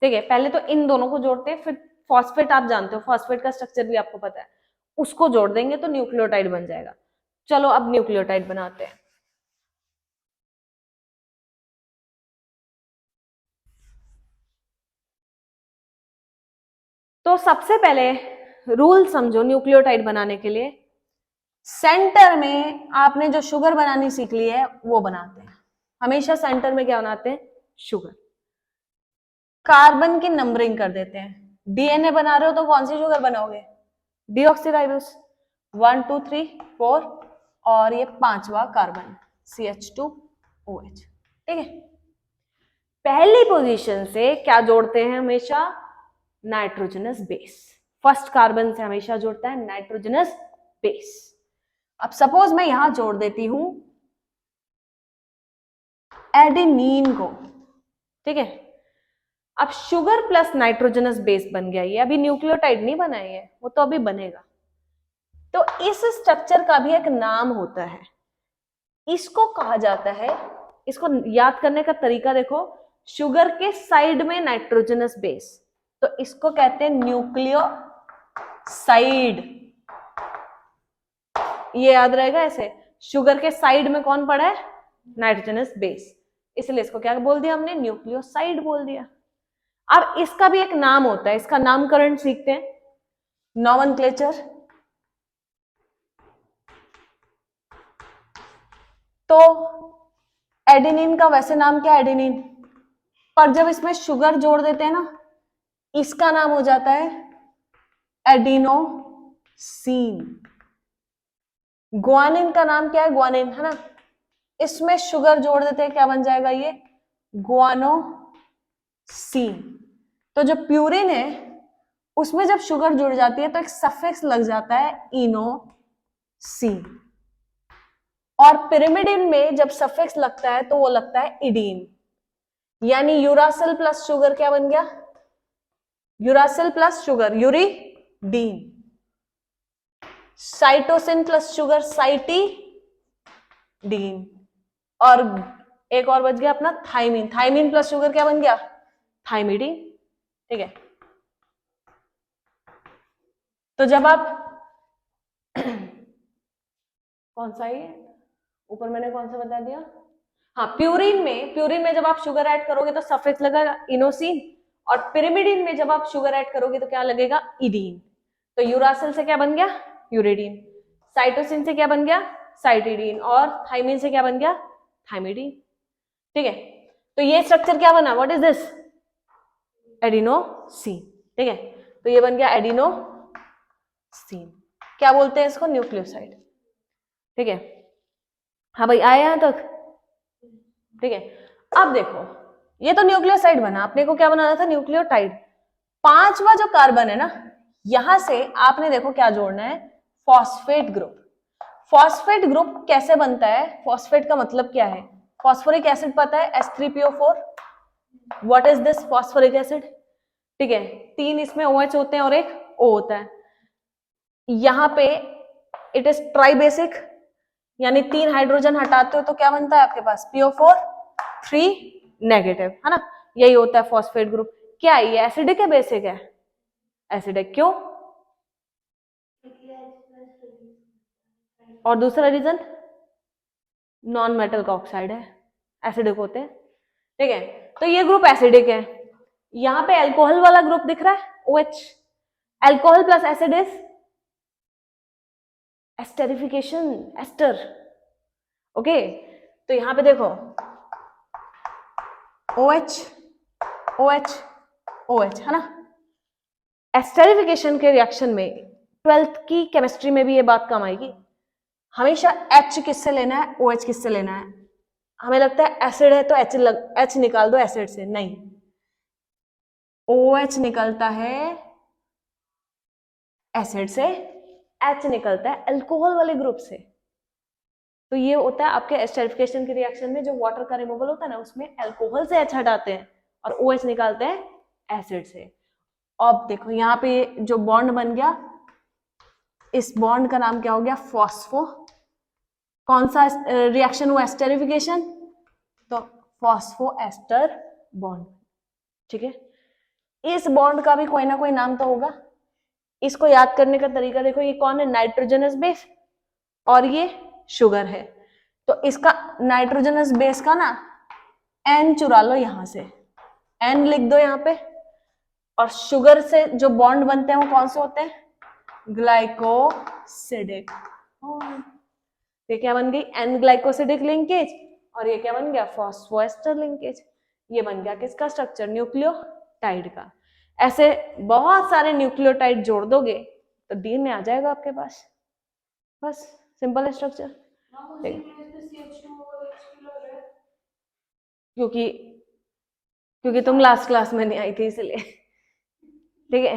ठीक है, पहले तो इन दोनों को जोड़ते हैं, फिर फॉस्फेट आप जानते हो, फॉस्फेट का स्ट्रक्चर भी आपको पता है, उसको जोड़ देंगे तो न्यूक्लियोटाइड बन जाएगा। चलो अब न्यूक्लियोटाइड बनाते हैं। तो सबसे पहले रूल समझो न्यूक्लियोटाइड बनाने के लिए, सेंटर में आपने जो शुगर बनानी सीख ली है वो बनाते हैं। हमेशा सेंटर में क्या बनाते हैं, शुगर। कार्बन की नंबरिंग कर देते हैं। डीएनए बना रहे हो तो कौन सी शुगर बनाओगे, डीऑक्सीराइबोस, 1 2 3 4 और ये पांचवा कार्बन CH2OH, ठीक है। पहली पोजीशन से क्या जोड़ते हैं हमेशा, नाइट्रोजनस बेस। फर्स्ट कार्बन से हमेशा जोड़ता है नाइट्रोजनस बेस। अब सपोज मैं यहां जोड़ देती हूं एडेनिन को, ठीक है। अब शुगर प्लस नाइट्रोजनस बेस बन गया, ये अभी न्यूक्लियोटाइड नहीं बना है, वो तो अभी बनेगा। तो इस स्ट्रक्चर का भी एक नाम होता है, इसको कहा जाता है, इसको याद करने का तरीका देखो, शुगर के साइड में नाइट्रोजनस बेस, तो इसको कहते हैं न्यूक्लियोसाइड। ये याद रहेगा ऐसे, शुगर के साइड में कौन पड़ा है, नाइट्रोजनस बेस, इसलिए इसको क्या बोल दिया हमने, न्यूक्लियोसाइड बोल दिया। अब इसका भी एक नाम होता है, इसका नामकरण सीखते हैं, नॉमेनक्लेचर। तो एडेनिन का वैसे नाम क्या है, एडेनिन, पर जब इसमें शुगर जोड़ देते हैं ना, इसका नाम हो जाता है एडिनोसिन। ग्वानिन का नाम क्या है, ग्वानिन, है ना, इसमें शुगर जोड़ देते हैं, क्या बन जाएगा ये, ग्वानोसिन। तो जो प्यूरिन है उसमें जब शुगर जुड़ जाती है तो एक सफिक्स लग जाता है इनोसिन, और पिरिमिडिन में जब सफिक्स लगता है तो वो लगता है इडीन, यानी यूरासिल प्लस शुगर क्या बन गया, uracil plus sugar uridine, cytosine plus sugar cytidine, और एक और बच गया अपना थाइमिन, थाइमिन प्लस शुगर क्या बन गया, थाइमिडीन। ठीक है, तो जब आप कौन सा ये ऊपर मैंने कौन सा बता दिया, हाँ प्यूरिन में जब आप शुगर ऐड करोगे तो सफिक्स लगेगा इनोसिन, और पिरिमिडिन में जब आप शुगर ऐड करोगे तो क्या लगेगा, इडीन। तो यूरासिल से क्या बन गया, यूरिडीन, साइटोसिन से क्या बन गया, साइटिडीन, और थाइमिन से क्या बन गया, थाइमिडीन। ठीक है, तो ये स्ट्रक्चर क्या बना, व्हाट इज दिस, एडिनोसिन। ठीक है, तो ये बन गया एडिनोसिन, क्या बोलते हैं इसको, न्यूक्लियोसाइड। ठीक है, हाँ भाई आए यहां तक। ठीक है, अब देखो ये तो न्यूक्लियोसाइड बना, अपने को क्या बनाना था, न्यूक्लियोटाइड। पांचवा जो कार्बन है ना, यहां से आपने देखो क्या जोड़ना है, फॉस्फेट ग्रुप। फॉस्फेट ग्रुप कैसे बनता है, फॉस्फेट का मतलब क्या है, फॉस्फोरिक एसिड पता है, H3PO4, what is this phosphoric acid. ठीक है, 3 इसमें OH होते हैं और एक O होता है, यहां पे इट इज ट्राइबेसिक, यानी 3 हाइड्रोजन हटाते हो तो क्या बनता है आपके पास, PO4 3 नेगेटिव, है ना, यही होता है फॉस्फेट ग्रुप। क्या ये एसिडिक है, बेसिक है, एसिडिक, क्यों, और दूसरा रीजन नॉन मेटल का ऑक्साइड है, एसिडिक होते हैं। ठीक है, तो ये ग्रुप एसिडिक है। यहां पे अल्कोहल वाला ग्रुप दिख रहा है, OH, alcohol plus acid is esterification, ester. Okay, तो यहां पे देखो OH OH OH, है ना, एस्टरिफिकेशन के रिएक्शन में 12th की केमिस्ट्री में भी ये बात काम आएगी, हमेशा H किससे लेना है, OH किससे लेना है। हमें लगता है एसिड है तो H निकाल दो एसिड से, नहीं, OH निकलता है एसिड से, H निकलता है अल्कोहल वाले ग्रुप से। तो ये होता है आपके एस्टरिफिकेशन के रिएक्शन में, जो वाटर का रिमूवल होता है ना, उसमें अल्कोहल से H हटाते हैं और OH निकालते हैं एसिड से। अब देखो यहाँ पे जो बॉन्ड बन गया, इस बॉन्ड का नाम क्या हो गया, फॉस्फो। कौन सा रिएक्शन हुआ, एस्टरिफिकेशन, तो फॉस्फो एस्टर बॉन्ड। ठीक है, इस बॉन्ड का भी कोई ना कोई नाम तो होगा, इसको याद करने का तरीका देखो, ये कौन है, नाइट्रोजनस बेस, और ये शुगर है, तो इसका नाइट्रोजनस बेस का ना N चुरा लो यहां से, N लिख दो यहाँ पे, और शुगर से जो बॉन्ड बनते हैं वो कौन से होते हैं, ग्लाइकोसिडिक। ये क्या बन गई, N ग्लाइकोसिडिक लिंकेज, और ये क्या बन गया, फॉस्फोएस्टर लिंकेज। ये बन गया किसका स्ट्रक्चर, न्यूक्लियोटाइड का। ऐसे बहुत सारे न्यूक्लियोटाइड जोड़ दोगे तो DNA आ जाएगा आपके पास, बस सिंपल स्ट्रक्चर। क्योंकि क्योंकि तुम लास्ट क्लास में नहीं आई थी इसलिए। ठीक है।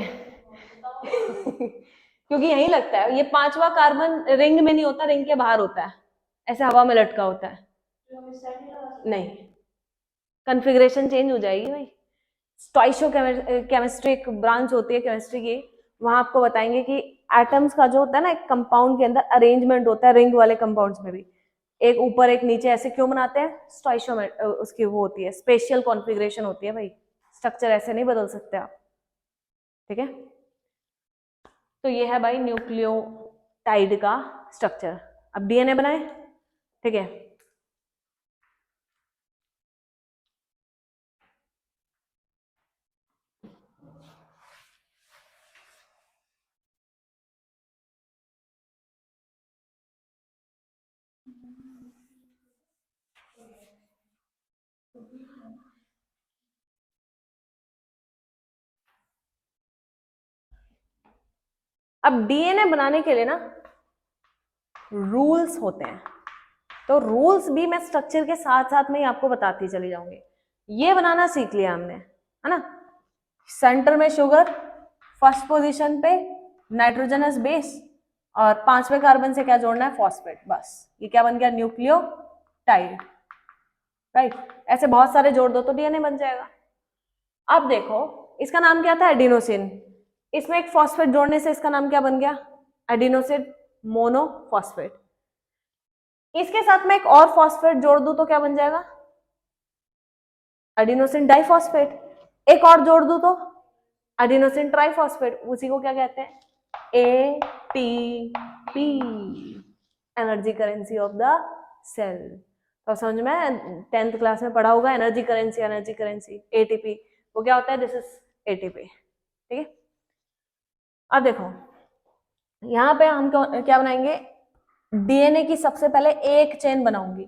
क्योंकि यही लगता है, ये पांचवा कार्बन रिंग में नहीं होता, रिंग के बाहर होता है, ऐसे हवा में लटका होता है, नहीं, कॉन्फ़िगरेशन चेंज हो जाएगी भाई। स्टोइशो केमिस्ट्री एक ब्रांच होती है केमिस्ट्री की, वहां आपको बताएंगे कि एटम्स का जो होता है ना, एक कंपाउंड के अंदर अरेंजमेंट होता है, रिंग वाले कंपाउंड्स में भी एक ऊपर एक नीचे ऐसे क्यों बनाते हैं, स्टोइशो में उसकी वो होती है, स्पेशल कॉन्फ़िगरेशन होती है भाई, स्ट्रक्चर ऐसे नहीं बदल सकते आप। ठीक है, तो ये है भाई न्यूक्लियोटाइड का स्ट्रक्चर। अब DNA बनाए। ठीक है, अब DNA बनाने के लिए ना रूल्स होते हैं, तो रूल्स भी मैं स्ट्रक्चर के साथ साथ में ही आपको बताती चली जाऊंगी। ये बनाना सीख लिया हमने, है ना, सेंटर में शुगर, फर्स्ट पोजीशन पे नाइट्रोजनस बेस और 5वें कार्बन से क्या जोड़ना है, फॉस्फेट। बस ये क्या बन गया, न्यूक्लियोटाइड, राइट। ऐसे बहुत सारे जोड़ दो तो डीएनए बन जाएगा। अब देखो इसका नाम क्या था, एडिनोसिन। इसमें एक फॉस्फेट जोड़ने से इसका नाम क्या बन गया, एडिनोसिन मोनोफॉस्फेट। इसके साथ में एक और फॉस्फेट जोड़ दूं तो क्या बन जाएगा, एडिनोसिन डाइफॉस्फेट। एक और जोड़ दूं तो एडिनोसिन ट्राइफॉस्फेट। उसी को क्या कहते हैं, ATP, energy currency of the cell. तो समझ में 10th क्लास में पढ़ा होगा, energy currency, energy currency ATP, वो क्या होता है, दिस इज एटीपी, ठीक है। अब देखो यहाँ पे हम क्या बनाएंगे, डीएनए की सबसे पहले एक चेन बनाऊंगी।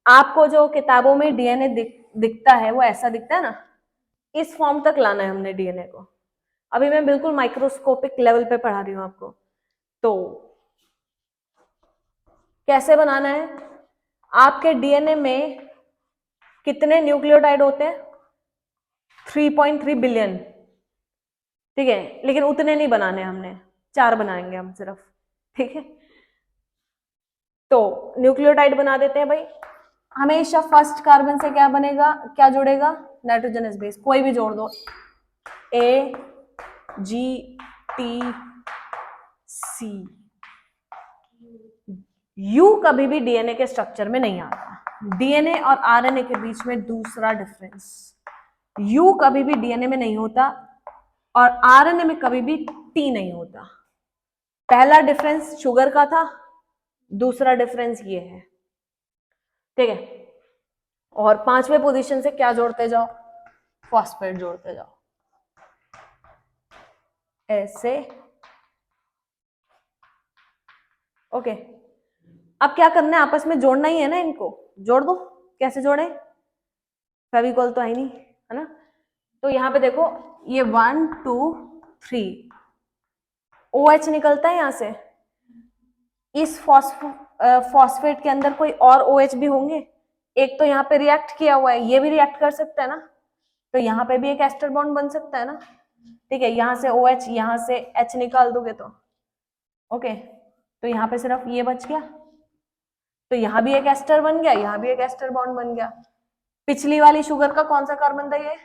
आपको जो किताबों में डीएनए दिखता है वो ऐसा दिखता है ना, इस फॉर्म तक लाना है हमने डीएनए को। अभी मैं बिल्कुल माइक्रोस्कोपिक लेवल पे पढ़ा रही हूं आपको। तो कैसे बनाना है, आपके डीएनए में कितने न्यूक्लियोटाइड होते हैं, 3.3 बिलियन, ठीक है। लेकिन उतने नहीं बनाने हमने, 4 बनाएंगे हम सिर्फ, ठीक है। तो न्यूक्लियोटाइड बना देते हैं भाई। हमेशा फर्स्ट कार्बन से क्या बनेगा, क्या जुड़ेगा, नाइट्रोजनस बेस। कोई भी जोड़ दो, ए जी टी सी। यू कभी भी डीएनए के स्ट्रक्चर में नहीं आता। डीएनए और आरएनए के बीच में दूसरा डिफरेंस, यू कभी भी डीएनए में नहीं होता और आरएनए में कभी भी टी नहीं होता। पहला डिफरेंस शुगर का था, दूसरा डिफरेंस ये है, ठीक है। और 5वें पोजीशन से क्या जोड़ते जाओ, फॉस्फेट जोड़ते जाओ, ऐसे, ओके। अब क्या करना है, आपस में जोड़ना ही है ना, इनको जोड़ दो। कैसे जोड़े, फेविकॉल तो है नहीं, है ना। तो यहां पे देखो ये 1 2 3 OH निकलता है यहां से। इस फॉस्फेट के अंदर कोई और OH भी होंगे, एक तो यहाँ पे रिएक्ट किया हुआ है, ये भी रिएक्ट कर सकता है ना, तो यहाँ पे भी एक एस्टर बॉन्ड बन सकता है ना, ठीक है। यहाँ से OH, यहाँ से H निकाल दोगे तो ओके, तो यहाँ पे सिर्फ ये बच गया, तो यहाँ भी एक एस्टर बन गया, यहाँ भी एक एस्टर बॉन्ड बन गया। पिछली वाली शुगर का कौन सा कार्बन था, ये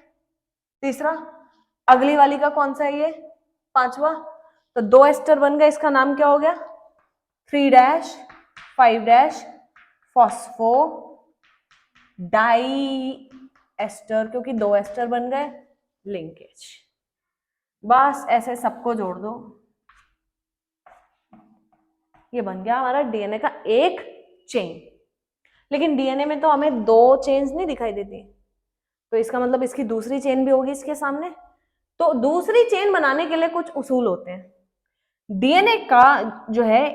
तीसरा, अगली वाली का कौन सा है, ये 5वां। तो 2 एस्टर बन गया, इसका नाम क्या हो गया, 3' 5' फॉस्फो डाई एस्टर, क्योंकि 2 एस्टर बन गए, लिंकेज। बस ऐसे सबको जोड़ दो, ये बन गया हमारा डीएनए का एक चेन। लेकिन डीएनए में तो हमें 2 चेन्स नहीं दिखाई देती, तो इसका मतलब इसकी दूसरी चेन भी होगी इसके सामने। तो दूसरी चेन बनाने के लिए कुछ उसूल होते हैं। डीएनए का जो है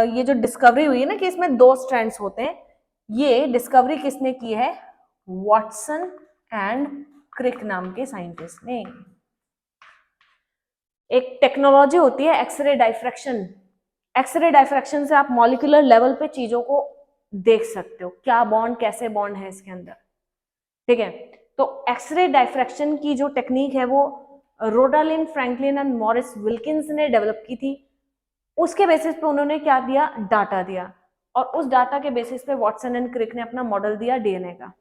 ये जो डिस्कवरी हुई है ना कि इसमें 2 स्ट्रैंड्स होते हैं, ये डिस्कवरी किसने की है, वॉटसन एंड क्रिक नाम के साइंटिस्ट ने। एक टेक्नोलॉजी होती है एक्सरे डाइफ्रैक्शन। एक्सरे डाइफ्रैक्शन से आप मॉलिक्यूलर लेवल पे चीजों को देख सकते हो, क्या बॉन्ड, कैसे बॉन्ड है इसके अंदर, ठीक है। तो एक्सरे डाइफ्रैक्शन की जो टेक्निक है वो रोडालिन फ्रैंकलिन एंड मॉरिस विल्किंस ने डेवलप की थी। उसके बेसिस पे उन्होंने क्या दिया, डाटा दिया, और उस डाटा के बेसिस पे वॉटसन एंड क्रिक ने अपना मॉडल दिया डीएनए का।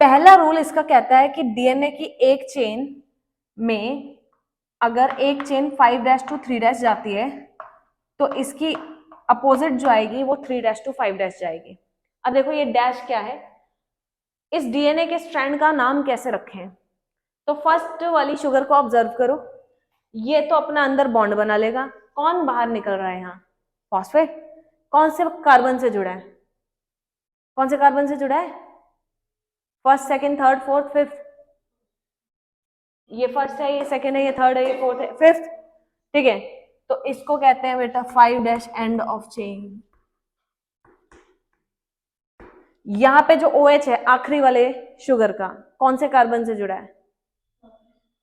पहला रूल इसका कहता है कि डीएनए की एक चेन में अगर एक चेन 5' to 3' जाती है तो इसकी अपोजिट जो आएगी वो 3' to 5' जाएगी। अब देखो ये डैश क्या है, इस डीएनए के स्ट्रैंड का नाम कैसे रखें। तो फर्स्ट वाली शुगर को ऑब्जर्व करो, ये तो अपना अंदर बॉन्ड बना लेगा, कौन बाहर निकल रहा है यहाँ, फॉस्फेट। कौन से कार्बन से जुड़ा है, कौन से कार्बन से जुड़ा है, first second third fourth fifth. ये फर्स्ट है, ये सेकंड है, ये थर्ड है, ये फोर्थ है, फिफ्थ, ठीक है। तो इसको कहते हैं बेटा 5' एंड ऑफ चेन। यहां पे जो OH है आखिरी वाले शुगर का, कौन से कार्बन से जुड़ा है,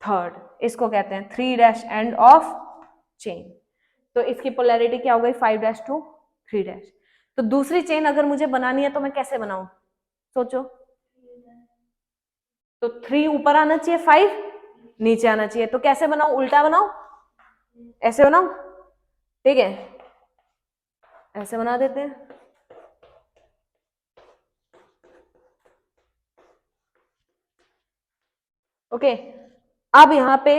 थर्ड, इसको कहते हैं 3' एंड ऑफ चेन। तो इसकी पोलैरिटी क्या हो गई, 5' to 3'। तो दूसरी चेन अगर मुझे बनानी है तो मैं कैसे बनाऊं, सोचो। तो 3 ऊपर आना चाहिए, 5 नीचे आना चाहिए। तो कैसे बनाऊं, उल्टा बनाऊं, ऐसे बनाऊं, ठीक है, ऐसे बना देते हैं। ओके, अब यहाँ पे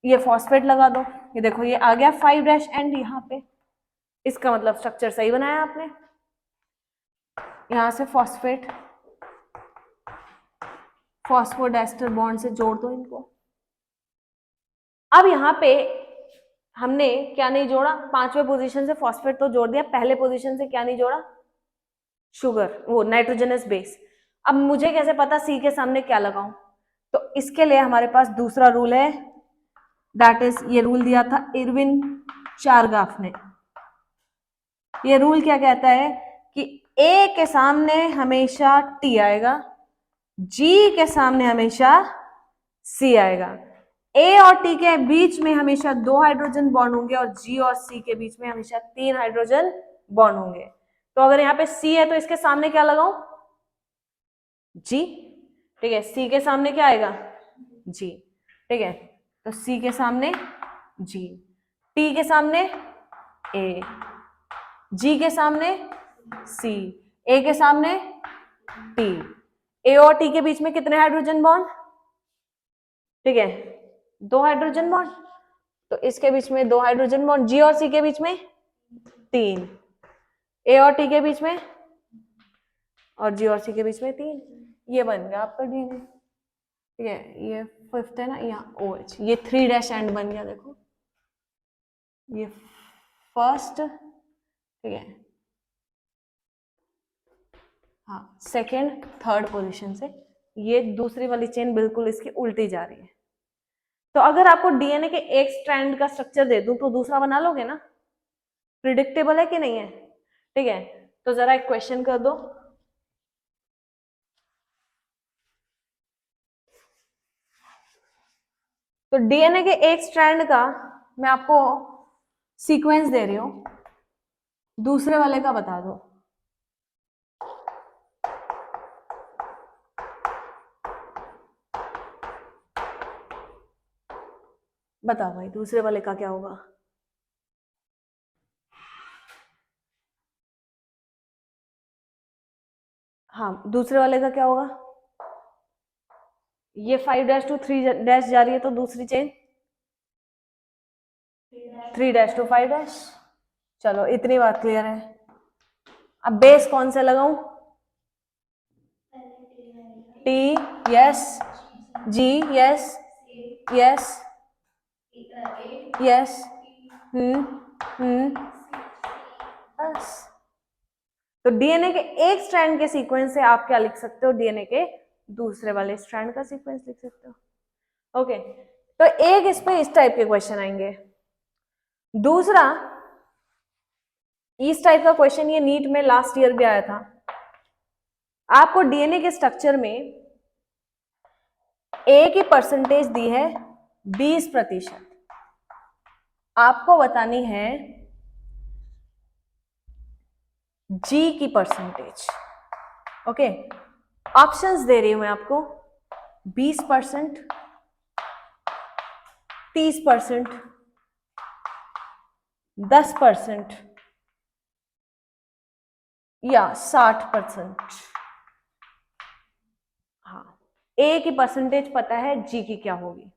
ये फॉस्फेट लगा दो, ये देखो ये आ गया 5' एंड यहाँ पे, इसका मतलब स्ट्रक्चर सही बनाया आपने। यहां से फॉस्फेट फॉस्फोडेस्टर बॉन्ड से जोड़ दो इनको। अब यहाँ पे हमने क्या नहीं जोड़ा, 5वें पोजीशन से फॉस्फेट तो जोड़ दिया, पहले पोजीशन से क्या नहीं जोड़ा, शुगर, वो नाइट्रोजनस बेस। अब मुझे कैसे पता सी के सामने क्या लगाऊं, तो इसके लिए हमारे पास दूसरा रूल है, दैट इज, ये रूल दिया था इरविन चारगाफ ने। ये रूल क्या कहता है कि ए के सामने हमेशा टी आएगा, जी के सामने हमेशा सी आएगा, ए और टी के बीच में हमेशा 2 हाइड्रोजन बॉन्ड होंगे और जी और सी के बीच में हमेशा 3 हाइड्रोजन बॉन्ड होंगे। तो अगर यहाँ पे सी है तो इसके सामने क्या लगाऊं, जी, ठीक है, सी के सामने क्या आएगा, जी, ठीक है, तो सी के सामने जी, टी के सामने ए, जी के सामने सी, ए के सामने टी। ए और टी के बीच में कितने हाइड्रोजन बॉन्ड, ठीक है, 2 हाइड्रोजन बॉन्ड, तो इसके बीच में 2 हाइड्रोजन बॉन्ड, जी और सी के बीच में 3, ए और टी के बीच में और जी और सी के बीच में 3, ये बन गया आपका डीएनए, ठीक है। ये 5th है ना, यहाँ OH, ये 3' एंड बन गया, देखो ये फर्स्ट, ठीक है, हाँ, सेकेंड, थर्ड पोजीशन से ये दूसरी वाली चेन बिल्कुल इसकी उल्टी जा रही है। तो अगर आपको डीएनए के एक स्ट्रैंड का स्ट्रक्चर दे दूं तो दूसरा बना लोगे ना, प्रिडिक्टेबल है कि नहीं है, ठीक है। तो जरा एक क्वेश्चन कर दो, तो डीएनए के एक स्ट्रैंड का मैं आपको सीक्वेंस दे रही हूं, दूसरे वाले का बता दो। बताओ भाई, दूसरे वाले का क्या होगा, हाँ, दूसरे वाले का क्या होगा, ये 5' to 3' जा रही है तो दूसरी चेन 3' to 5'। चलो इतनी बात क्लियर है। अब बेस कौन से लगाऊं, टी, यस, जी, यस, यस, यस, बस। तो डीएनए के एक स्ट्रैंड के सीक्वेंस से आप क्या लिख सकते हो, डीएनए के दूसरे वाले स्ट्रैंड का सीक्वेंस लिख सकते हो। ओके, तो एक इस पे इस टाइप के क्वेश्चन आएंगे, दूसरा इस टाइप का क्वेश्चन ये नीट में लास्ट ईयर भी आया था। आपको डीएनए के स्ट्रक्चर में ए की परसेंटेज दी है 20%, आपको बतानी है जी की परसेंटेज। ओके, ऑप्शंस दे रही हूं मैं आपको, 20%, 30%, 10% या 60%। हाँ, ए की परसेंटेज पता है, जी की क्या होगी,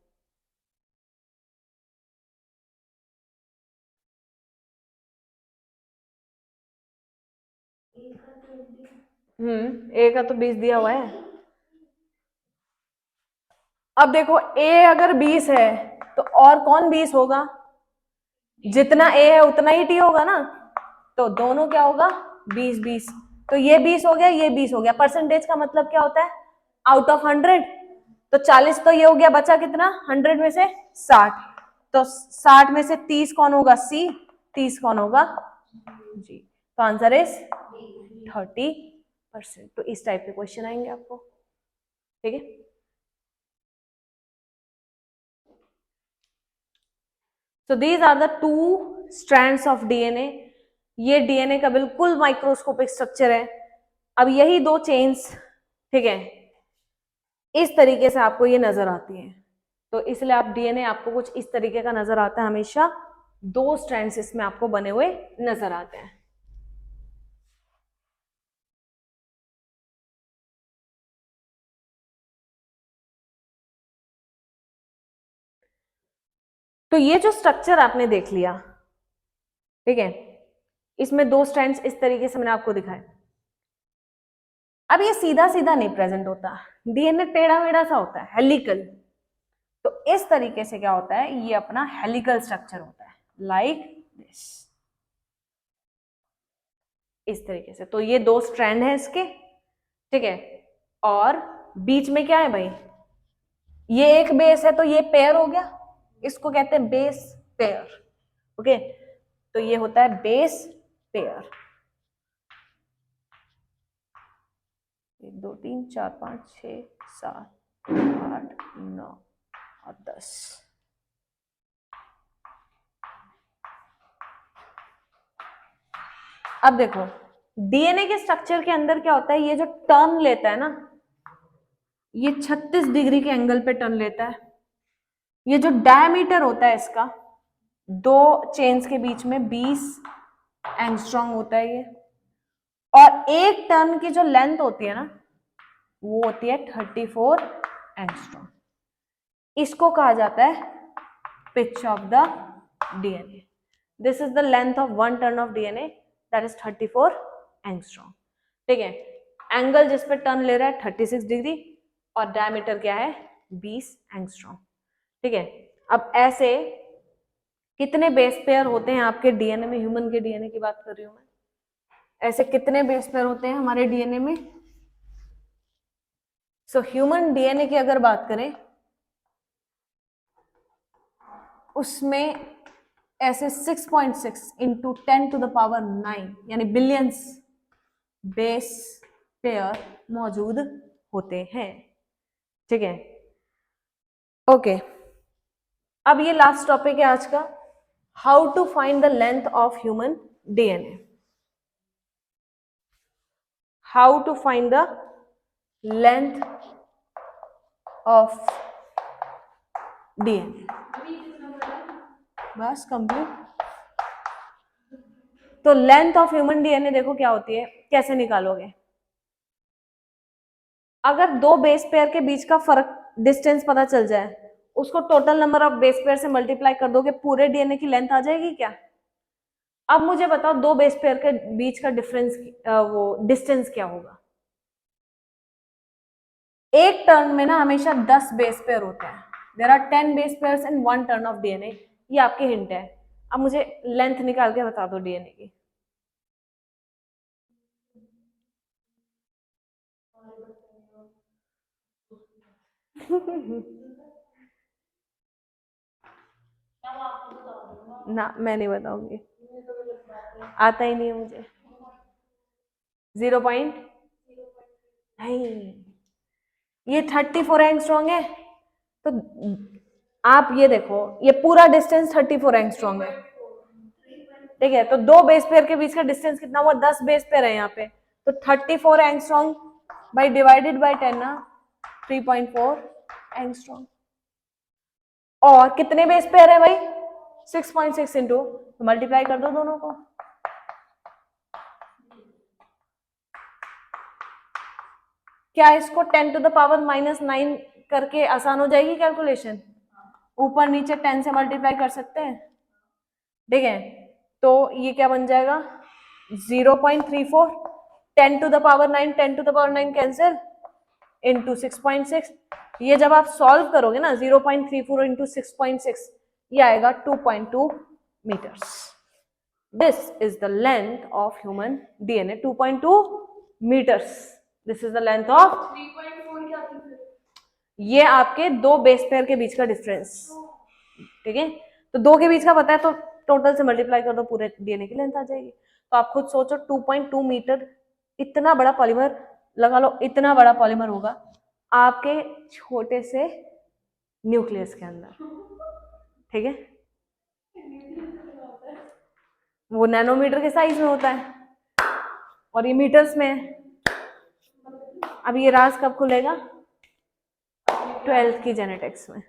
ए का तो 20 दिया हुआ है। अब देखो ए अगर 20 है तो और कौन 20 होगा, जितना ए है उतना ही टी होगा ना, तो दोनों क्या होगा 20-20, तो ये 20 हो गया, ये 20 हो गया। परसेंटेज का मतलब क्या होता है, आउट ऑफ 100, तो 40 तो ये हो गया, बचा कितना 100 में से 60, तो 60 में से 30 कौन होगा, सी, 30 कौन होगा, जी। तो आंसर इज 30%। तो इस टाइप के क्वेश्चन आएंगे आपको, ठीक है। So these are the two strands of DNA। ये डीएनए का बिल्कुल माइक्रोस्कोपिक स्ट्रक्चर है। अब यही दो चेन्स, ठीक है, इस तरीके से आपको ये नजर आती हैं। तो इसलिए आप डीएनए आपको कुछ इस तरीके का नजर आता है, हमेशा 2 स्ट्रैंड्स इसमें आपको बने हुए नजर आते हैं। तो ये जो स्ट्रक्चर आपने देख लिया, ठीक है, इसमें 2 स्ट्रैंड्स इस तरीके से मैंने आपको दिखाए। अब ये सीधा सीधा नहीं प्रेजेंट होता, डीएनए टेढ़ा मेढ़ा सा होता है, हेलिकल। तो इस तरीके से क्या होता है, ये अपना हेलिकल स्ट्रक्चर होता है, लाइक दिस, इस तरीके से। तो ये 2 स्ट्रैंड है इसके, ठीक है, और बीच में क्या है भाई, ये एक बेस है, तो ये पेयर हो गया, इसको कहते हैं बेस पेयर। ओके, तो ये होता है बेस पेयर। 1 2 3 4 5 6 7 8 9 और 10। अब देखो डीएनए के स्ट्रक्चर के अंदर क्या होता है, ये जो टर्न लेता है ना, ये 36 डिग्री के एंगल पे टर्न लेता है। ये जो डायमीटर होता है इसका 2 चेन्स के बीच में 20 एंगस्ट्रॉम होता है ये, और एक टर्न की जो लेंथ होती है ना, वो होती है 34 एंगस्ट्रॉम। इसको कहा जाता है pitch of the DNA. This is the length of 1 turn of DNA, that is 34 angstrom. ठीक है, एंगल जिस पे टर्न ले रहा है 36 डिग्री और डायमीटर क्या है 20 एंगस्ट्रॉम। ठीक है, अब ऐसे कितने बेस पेयर होते हैं आपके डीएनए में, ह्यूमन के डीएनए की बात कर रही हूं मैं, ऐसे कितने बेस पेयर होते हैं हमारे डीएनए में। सो ह्यूमन डीएनए की अगर बात करें, उसमें ऐसे 6.6 इंटू 10 टू द पावर 9 यानी बिलियंस बेस पेयर मौजूद होते हैं। ठीक है, ओके, अब ये लास्ट टॉपिक है आज का, how to find the length of human DNA. How to find the length of DNA, बस कंप्लीट। तो लेंथ ऑफ ह्यूमन डीएनए देखो क्या होती है, कैसे निकालोगे। अगर 2 बेस पेयर के बीच का फर्क डिस्टेंस पता चल जाए, उसको total number of base pair से मल्टीप्लाई कर दोगे, पूरे डीएनए की लेंथ आ जाएगी क्या। अब मुझे बताओ 2 बेस पेयर के बीच का डिफरेंस वो डिस्टेंस क्या होगा। एक टर्न में ना हमेशा 10 बेस पेयर होते हैं, there are 10 base pairs in 1 turn of DNA. ये आपकी हिंट है। अब मुझे लेंथ निकाल के बता दो डीएनए की। ना मैं नहीं बताऊंगी, आता ही नहीं है मुझे। 0 पॉइंट नहीं, ये 34 एंगस्ट्रॉम है। तो आप ये देखो, ये पूरा डिस्टेंस 34 एंगस्ट्रॉम है। ठीक है, तो 2 बेस पेयर के बीच का डिस्टेंस कितना हुआ, 10 बेस पेयर है यहाँ पे, तो 34 एंगस्ट्रॉम बाई डिवाइडेड बाई 10 ना 3.4 एंगस्ट्रॉम। और कितने बेस पेयर है भाई 6.6 इंटू, तो मल्टीप्लाई कर दो दोनों को। क्या इसको 10 टू द पावर -9 करके आसान हो जाएगी कैलकुलेशन, ऊपर नीचे 10 से मल्टीप्लाई कर सकते हैं। ठीक है, तो ये क्या बन जाएगा 0.34, 10 to the power 9, 10 to the power 9 cancel, into 6.6। ये जब आप सॉल्व करोगे ना 0.34 इंटू 6.6, ये आएगा 2.2 metres. This is the length of human DNA, 2.2 metres. This is the length of, ये आपके 2 बेस पेयर के बीच का डिफरेंस। ठीक है, तो 2 के बीच का पता है, तो टोटल से मल्टीप्लाई कर दो, पूरे डीएनए की लेंथ आ जाएगी। तो आप खुद सोचो 2.2 मीटर, इतना बड़ा पॉलीमर लगा लो, इतना बड़ा पॉलीमर होगा आपके छोटे से न्यूक्लियस के अंदर। ठीक है, वो नैनोमीटर के साइज में होता है और ये मीटर्स में है। अब ये राज कब खुलेगा 12th की जेनेटिक्स में।